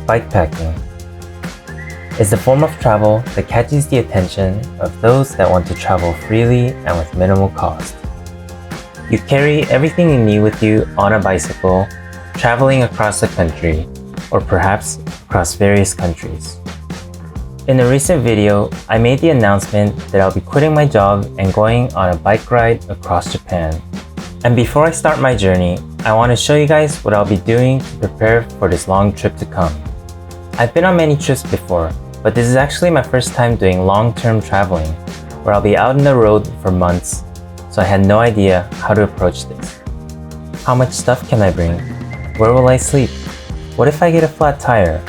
Bikepacking is the form of travel that catches the attention of those that want to travel freely and with minimal cost. You carry everything you need with you on a bicycle, traveling across the country, or perhaps across various countries. In a recent video, I made the announcement that I'll be quitting my job and going on a bike ride across Japan. And before I start my journey, I want to show you guys what I'll be doing to prepare for this long trip to come. I've been on many trips before, but this is actually my first time doing long-term traveling, where I'll be out on the road for months, so I had no idea how to approach this. How much stuff can I bring? Where will I sleep? What if I get a flat tire?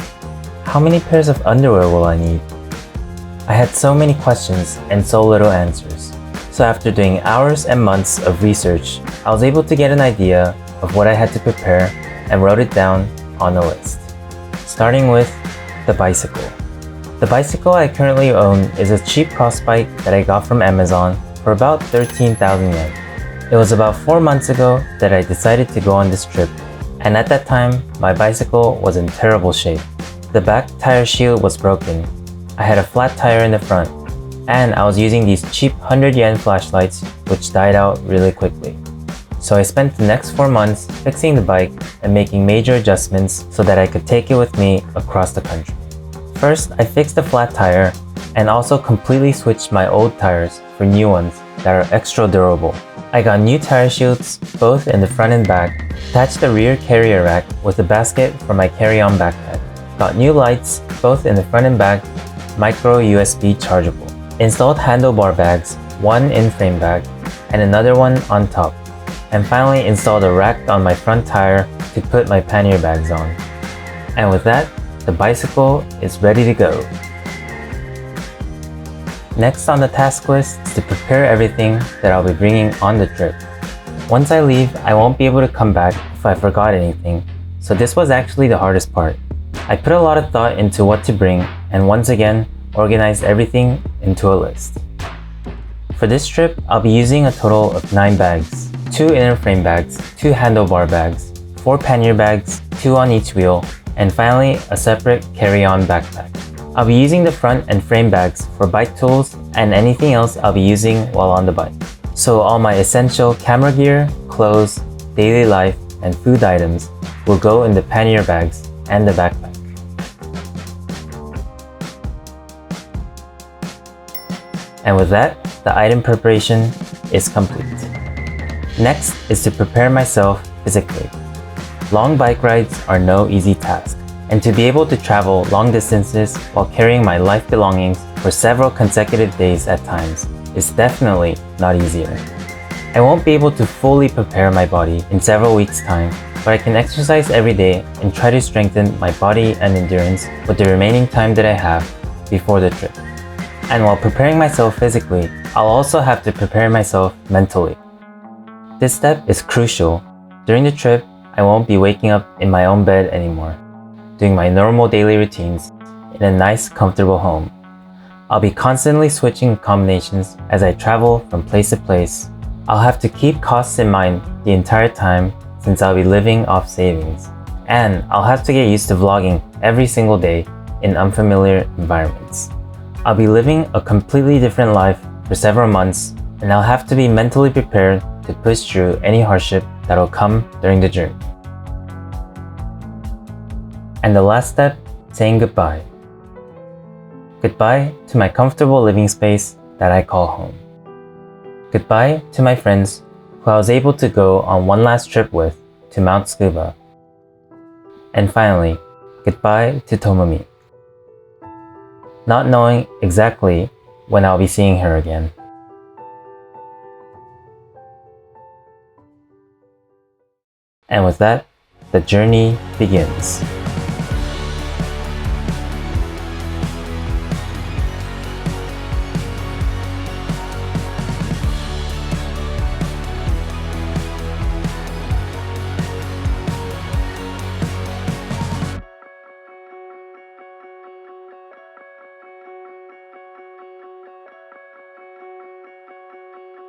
How many pairs of underwear will I need? I had so many questions and so little answers. So after doing hours and months of research, I was able to get an idea of what I had to prepare and wrote it down on a list. Starting with the bicycle. The bicycle I currently own is a cheap cross bike that I got from Amazon for about 13,000 yen. It was about 4 months ago that I decided to go on this trip, and at that time, my bicycle was in terrible shape. The back tire shield was broken. I had a flat tire in the front, and I was using these cheap 100 yen flashlights which died out really quickly. So I spent the next 4 months fixing the bike and making major adjustments so that I could take it with me across the country. First, I fixed the flat tire and also completely switched my old tires for new ones that are extra durable. I got new tire shields both in the front and back, attached the rear carrier rack with a basket for my carry-on backpack. Got new lights both in the front and back, micro USB chargeable. Installed handlebar bags, one in-frame bag and another one on top. And finally installed a rack on my front tire to put my pannier bags on. And with that, the bicycle is ready to go. Next on the task list is to prepare everything that I'll be bringing on the trip. Once I leave, I won't be able to come back if I forgot anything, so this was actually the hardest part. I put a lot of thought into what to bring and once again organized everything into a list. For this trip, I'll be using a total of 9 bags, 2 inner frame bags, 2 handlebar bags, 4 pannier bags, 2 on each wheel, and finally a separate carry-on backpack. I'll be using the front and frame bags for bike tools and anything else I'll be using while on the bike. So all my essential camera gear, clothes, daily life, and food items will go in the pannier bags and the backpack. And with that, the item preparation is complete. Next is to prepare myself physically. Long bike rides are no easy task, and to be able to travel long distances while carrying my life belongings for several consecutive days at times is definitely not easier. I won't be able to fully prepare my body in several weeks' time, but I can exercise every day and try to strengthen my body and endurance with the remaining time that I have before the trip. And while preparing myself physically, I'll also have to prepare myself mentally. This step is crucial. During the trip, I won't be waking up in my own bed anymore, doing my normal daily routines in a nice, comfortable home. I'll be constantly switching combinations as I travel from place to place. I'll have to keep costs in mind the entire time since I'll be living off savings. And I'll have to get used to vlogging every single day in unfamiliar environments. I'll be living a completely different life for several months, and I'll have to be mentally prepared to push through any hardship that'll come during the journey. And the last step, saying goodbye. Goodbye to my comfortable living space that I call home. Goodbye to my friends who I was able to go on one last trip with to Mount Scuba. And finally, goodbye to Tomomi. Not knowing exactly when I'll be seeing her again. And with that, the journey begins.